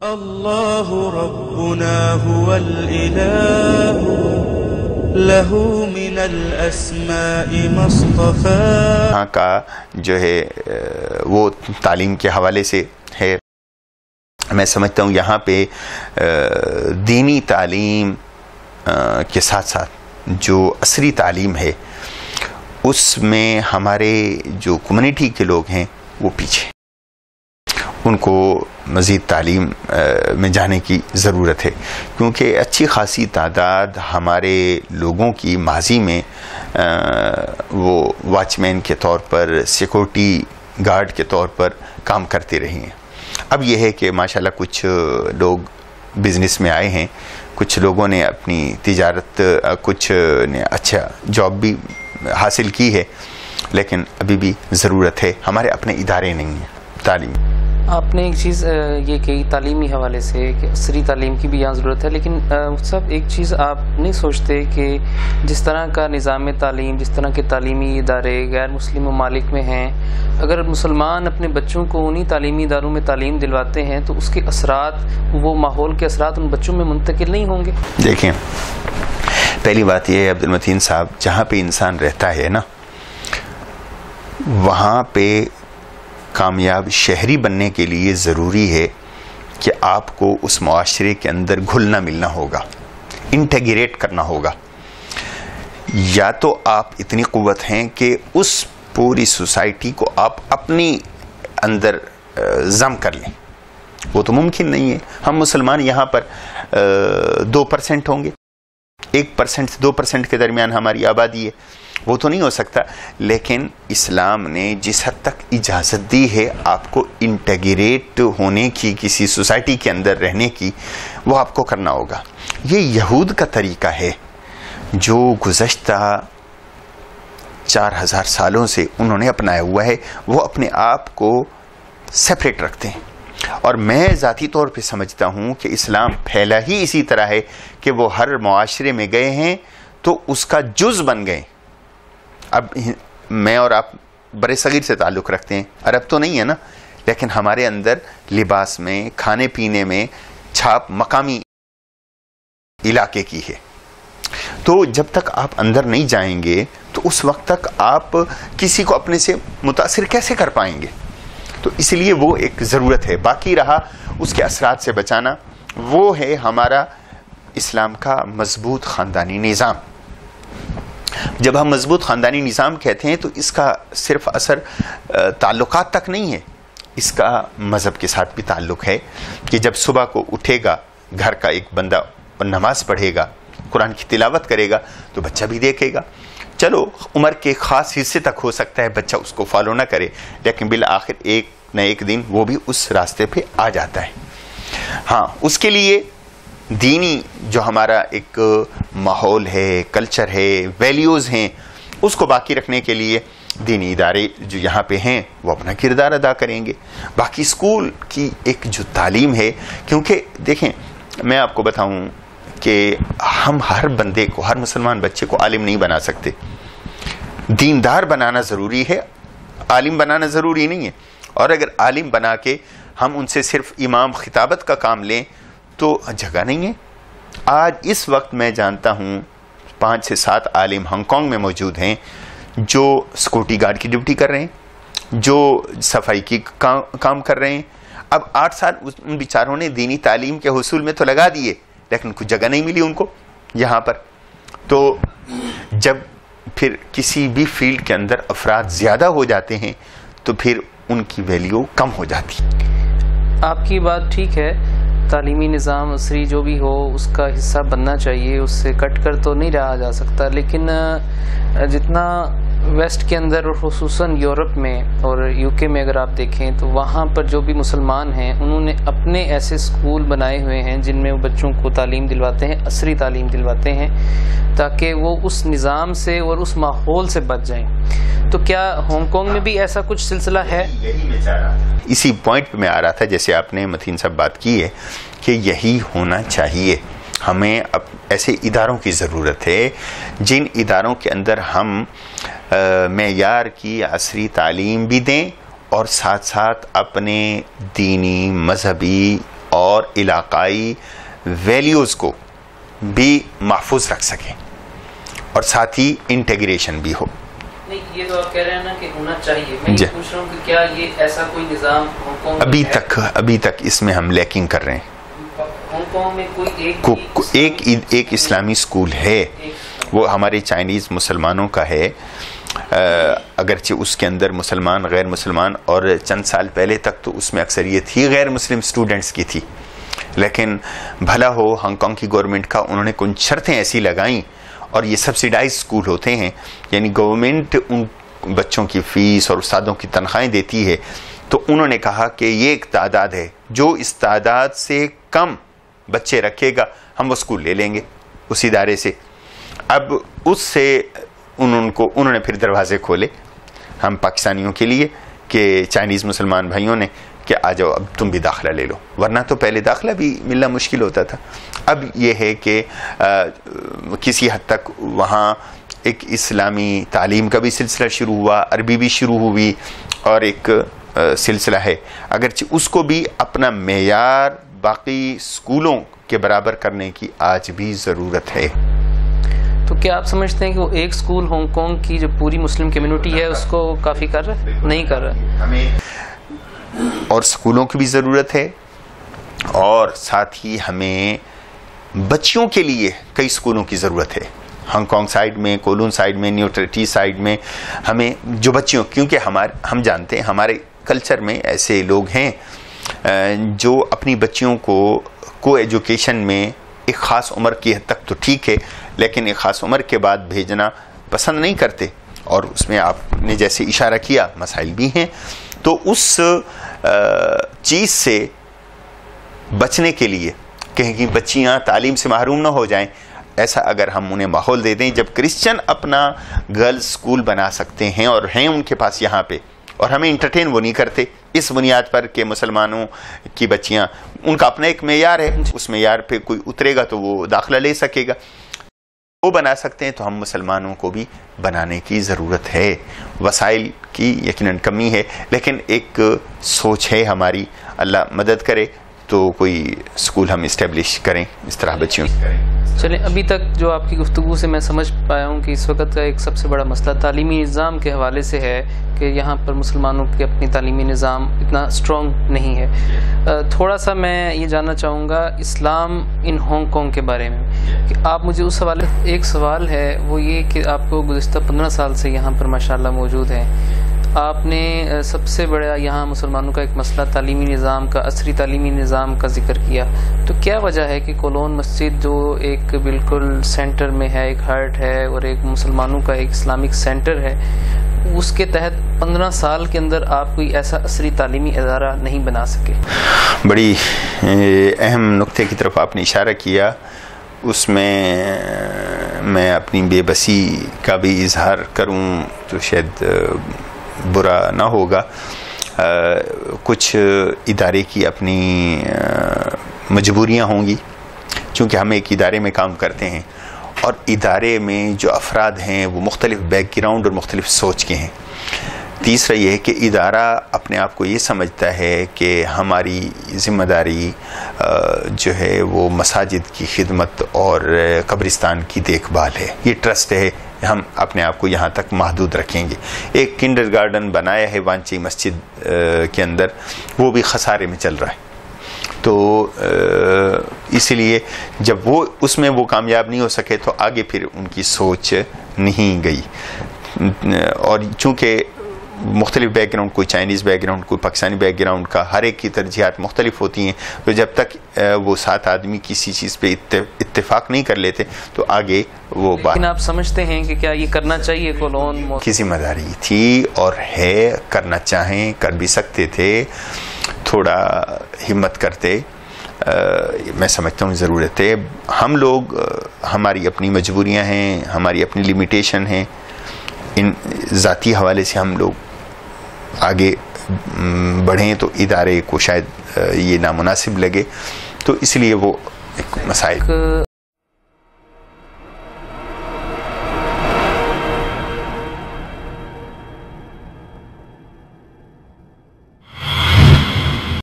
اللہ ربنا هو الإلہ لہ من الاسماء مصطفى. یہاں کا جو ہے وہ تعلیم کے حوالے سے ہے. میں سمجھتا ہوں یہاں پہ دینی تعلیم کے ساتھ ساتھ جو عصری تعلیم ہے اس میں ہمارے جو کمیونٹی کے لوگ ہیں وہ پیچھے، ان کو مزید تعلیم میں جانے کی ضرورت ہے، کیونکہ اچھی خاصی تعداد ہمارے لوگوں کی ماضی میں وہ واچ مین کے طور پر، سیکورٹی گارڈ کے طور پر کام کرتے رہے ہیں. اب یہ ہے کہ ماشاءاللہ کچھ لوگ بزنس میں آئے ہیں، کچھ لوگوں نے اپنی تجارت، کچھ نے اچھا جاب بھی حاصل کی ہے، لیکن ابھی بھی ضرورت ہے. ہمارے اپنے ادارے نہیں ہیں تعلیم. آپ نے ایک چیز یہ کہی تعلیمی حوالے سے کہ عصری تعلیم کی بھی یہاں ضرورت ہے، لیکن صاحب ایک چیز آپ نہیں سوچتے کہ جس طرح کا نظام تعلیم، جس طرح کے تعلیمی ادارے غیر مسلم ممالک میں ہیں، اگر مسلمان اپنے بچوں کو انہی تعلیمی اداروں میں تعلیم دلواتے ہیں تو اس کے اثرات، وہ ماحول کے اثرات ان بچوں میں منتقل نہیں ہوں گے؟ دیکھیں، پہلی بات یہ ہے عبد المتین صاحب، جہاں پہ انسان رہتا ہے نا، وہاں پہ کامیاب شہری بننے کے لیے ضروری ہے کہ آپ کو اس معاشرے کے اندر گھلنا ملنا ہوگا، انٹیگریٹ کرنا ہوگا. یا تو آپ اتنی قوت ہیں کہ اس پوری سوسائٹی کو آپ اپنی اندر ضم کر لیں، وہ تو ممکن نہیں ہے. ہم مسلمان یہاں پر 2% ہوں گے، 1% سے 2% کے درمیان ہماری آبادی ہے، وہ تو نہیں ہو سکتا. لیکن اسلام نے جس حد تک اجازت دی ہے آپ کو انٹیگریٹ ہونے کی، کسی سوسائٹی کے اندر رہنے کی، وہ آپ کو کرنا ہوگا. یہ یہود کا طریقہ ہے جو گزشتہ 4000 سالوں سے انہوں نے اپنایا ہوا ہے. وہ اپنے آپ کو سیپریٹ رکھتے ہیں، اور میں ذاتی طور پہ سمجھتا ہوں کہ اسلام پھیلا ہی اسی طرح ہے کہ وہ ہر معاشرے میں گئے ہیں تو اس کا جز بن گئے. اب میں اور آپ برے صغیر سے تعلق رکھتے ہیں، عرب تو نہیں ہے نا، لیکن ہمارے اندر لباس میں، کھانے پینے میں چھاپ مقامی علاقے کی ہے. تو جب تک آپ اندر نہیں جائیں گے تو اس وقت تک آپ کسی کو اپنے سے متاثر کیسے کر پائیں گے؟ تو اس لیے وہ ایک ضرورت ہے. باقی رہا اس کے اثرات سے بچانا، وہ ہے ہمارا اسلام کا مضبوط خاندانی نظام. جب ہم مضبوط خاندانی نظام کہتے ہیں تو اس کا صرف اثر تعلقات تک نہیں ہے، اس کا مذہب کے ساتھ بھی تعلق ہے. کہ جب صبح کو اٹھے گا گھر کا ایک بندہ اور نماز پڑھے گا، قرآن کی تلاوت کرے گا، تو بچہ بھی دیکھے گا. چلو عمر کے خاص حصے تک ہو سکتا ہے بچہ اس کو فالو نہ کرے، لیکن بالآخر ایک نہ ایک دن وہ بھی اس راستے پہ آ جاتا ہے. ہاں، اس کے لیے دینی جو ہمارا ایک ماحول ہے، کلچر ہے، ویلیوز ہیں، اس کو باقی رکھنے کے لیے دینی ادارے جو یہاں پہ ہیں وہ اپنا کردار ادا کریں گے. باقی اسکول کی ایک جو تعلیم ہے، کیونکہ دیکھیں میں آپ کو بتاؤں کہ ہم ہر بندے کو، ہر مسلمان بچے کو عالم نہیں بنا سکتے. دیندار بنانا ضروری ہے، عالم بنانا ضروری نہیں ہے. اور اگر عالم بنا کے ہم ان سے صرف امام خطابت کا کام لیں تو جگہ نہیں ہے. آج اس وقت میں جانتا ہوں 5 سے 7 عالم ہانگ کانگ میں موجود ہیں جو سیکورٹی گارڈ کی ڈیوٹی کر رہے ہیں، جو صفائی کی کام کر رہے ہیں. اب 8 سال ان بیچاروں نے دینی تعلیم کے حصول میں تو لگا دیے، لیکن کچھ جگہ نہیں ملی ان کو یہاں پر. تو جب پھر کسی بھی فیلڈ کے اندر افراد زیادہ ہو جاتے ہیں تو پھر ان کی ویلیو کم ہو جاتی. آپ کی بات ٹھیک ہے، تعلیمی نظام عصری جو بھی ہو اس کا حصہ بننا چاہیے، اس سے کٹ کر تو نہیں رہا جا سکتا. لیکن جتنا ویسٹ کے اندر اور خصوصاً یورپ میں اور یو کے میں اگر آپ دیکھیں تو وہاں پر جو بھی مسلمان ہیں انہوں نے اپنے ایسے اسکول بنائے ہوئے ہیں جن میں وہ بچوں کو تعلیم دلواتے ہیں، عصری تعلیم دلواتے ہیں، تاکہ وہ اس نظام سے اور اس ماحول سے بچ جائیں. تو کیا ہانگ کانگ میں بھی ایسا کچھ سلسلہ ہے؟ اسی پوائنٹ پہ میں آ رہا تھا جیسے آپ نے متین صاحب بات کی ہے کہ یہی ہونا چاہیے. ہمیں اب ایسے اداروں کی ضرورت ہے جن اداروں کے اندر ہم معیار کی عصری تعلیم بھی دیں اور ساتھ ساتھ اپنے دینی مذہبی اور علاقائی ویلیوز کو بھی محفوظ رکھ سکیں اور ساتھ ہی انٹیگریشن بھی ہو. نہیں یہ تو آپ کہہ رہے ہیں نا کہ ہونا چاہیے, میں یہ پوچھ رہا ہوں کہ کیا یہ ایسا کوئی نظام ہانگ کانگ ابھی تک اس میں ہم لیکنگ کر رہے ہیں. ہانگ کانگ میں کوئی ایک اسلامی اسکول ہے, وہ ہمارے چائنیز مسلمانوں کا ہے, اگرچہ اس کے اندر مسلمان غیر مسلمان اور چند سال پہلے تک تو اس میں اکثریت ہی غیر مسلم سٹوڈنٹس کی تھی, لیکن بھلا ہو ہانگ کانگ کی گورنمنٹ کا, انہوں نے کچھ شرطیں ایسی لگائیں, اور یہ سبسیڈائز اسکول ہوتے ہیں, یعنی گورنمنٹ ان بچوں کی فیس اور استادوں کی تنخواہیں دیتی ہے, تو انہوں نے کہا کہ یہ ایک تعداد ہے, جو اس تعداد سے کم بچے رکھے گا ہم وہ اسکول لے لیں گے اس ادارے سے. اب اس سے انہوں نے پھر دروازے کھولے ہم پاکستانیوں کے لیے کہ چائنیز مسلمان بھائیوں نے کہ آ جاؤ اب تم بھی داخلہ لے لو, ورنہ تو پہلے داخلہ بھی ملنا مشکل ہوتا تھا. اب یہ ہے کہ کسی حد تک وہاں ایک اسلامی تعلیم کا بھی سلسلہ شروع ہوا, عربی بھی شروع ہوئی, اور ایک سلسلہ ہے, اگرچہ اس کو بھی اپنا معیار باقی اسکولوں کے برابر کرنے کی آج بھی ضرورت ہے. تو کیا آپ سمجھتے ہیں کہ وہ ایک اسکول ہانگ کانگ کی جو پوری مسلم کمیونٹی ہے اس کو کافی کر رہا ہے؟ نہیں کر رہا. ہمیں اور اسکولوں کی بھی ضرورت ہے, اور ساتھ ہی ہمیں بچیوں کے لیے کئی اسکولوں کی ضرورت ہے. ہانگ کانگ سائڈ میں, کولون سائڈ میں, نیو ٹریٹی سائڈ میں ہمیں جو بچیوں, کیونکہ ہم جانتے ہیں ہمارے کلچر میں ایسے لوگ ہیں جو اپنی بچیوں کو ایجوکیشن میں ایک خاص عمر کی حد تک تو ٹھیک ہے, لیکن ایک خاص عمر کے بعد بھیجنا پسند نہیں کرتے, اور اس میں آپ نے جیسے اشارہ کیا مسائل بھی ہیں. تو اس چیز سے بچنے کے لیے کہیں بچیاں تعلیم سے محروم نہ ہو جائیں, ایسا اگر ہم انہیں ماحول دے دیں, جب کرسچن اپنا گرلز اسکول بنا سکتے ہیں اور ہیں ان کے پاس یہاں پہ, اور ہمیں انٹرٹین وہ نہیں کرتے اس بنیاد پر کہ مسلمانوں کی بچیاں, ان کا اپنا ایک معیار ہے, اس معیار پہ کوئی اترے گا تو وہ داخلہ لے سکے گا, وہ بنا سکتے ہیں, تو ہم مسلمانوں کو بھی بنانے کی ضرورت ہے. وسائل کی یقیناً کمی ہے, لیکن ایک سوچ ہے ہماری, اللہ مدد کرے تو کوئی اسکول ہم اسٹیبلش کریں اس طرح بچیوں. چلیں, ابھی تک جو آپ کی گفتگو سے میں سمجھ پایا ہوں کہ اس وقت کا ایک سب سے بڑا مسئلہ تعلیمی نظام کے حوالے سے ہے کہ یہاں پر مسلمانوں کے اپنی تعلیمی نظام اتنا اسٹرانگ نہیں ہے. تھوڑا سا میں یہ جاننا چاہوں گا اسلام ان ہانگ کانگ کے بارے میں, کہ آپ مجھے اس حوالے, ایک سوال ہے وہ یہ کہ آپ کو گزشتہ 15 سال سے یہاں پر ماشاءاللہ موجود ہیں, آپ نے سب سے بڑا یہاں مسلمانوں کا ایک مسئلہ تعلیمی نظام کا, عصری تعلیمی نظام کا ذکر کیا, تو کیا وجہ ہے کہ کولون مسجد جو ایک بالکل سینٹر میں ہے, ایک ہارٹ ہے اور ایک مسلمانوں کا ایک اسلامک سینٹر ہے, اس کے تحت 15 سال کے اندر آپ کوئی ایسا عصری تعلیمی ادارہ نہیں بنا سکے؟ بڑی اہم نقطے کی طرف آپ نے اشارہ کیا, اس میں اپنی بے بسی کا بھی اظہار کروں تو شاید برا نہ ہوگا. کچھ ادارے کی اپنی مجبوریاں ہوں گی, چونکہ ہم ایک ادارے میں کام کرتے ہیں, اور ادارے میں جو افراد ہیں وہ مختلف بیک گراؤنڈ اور مختلف سوچ کے ہیں. تیسرا یہ ہے کہ ادارہ اپنے آپ کو یہ سمجھتا ہے کہ ہماری ذمہ داری جو ہے وہ مساجد کی خدمت اور قبرستان کی دیکھ بھال ہے, یہ ٹرسٹ ہے, ہم اپنے آپ کو یہاں تک محدود رکھیں گے. ایک کنڈر گارڈن بنایا ہے وانچی مسجد کے اندر, وہ بھی خسارے میں چل رہا ہے, تو اسی لیے جب وہ اس میں وہ کامیاب نہیں ہو سکے تو آگے پھر ان کی سوچ نہیں گئی. اور چونکہ مختلف بیک گراؤنڈ, کوئی چائنیز بیک گراؤنڈ, کوئی پاکستانی بیک گراؤنڈ کا, ہر ایک کی ترجیحات مختلف ہوتی ہیں, تو جب تک وہ 7 آدمی کسی چیز پہ اتفاق نہیں کر لیتے تو آگے وہ بات. لیکن آپ سمجھتے ہیں کہ کیا یہ کرنا چاہیے کولون کی ذمہ داری تھی اور ہے, کرنا چاہیں کر بھی سکتے تھے, تھوڑا ہمت کرتے, میں سمجھتا ہوں ضرورت ہے. ہم لوگ, ہماری اپنی مجبوریاں ہیں, ہماری اپنی لمیٹیشن ہیں, ان ذاتی حوالے سے ہم لوگ آگے بڑھیں تو ادارے کو شاید یہ نامناسب لگے, تو اس لیے وہ ایک مسائل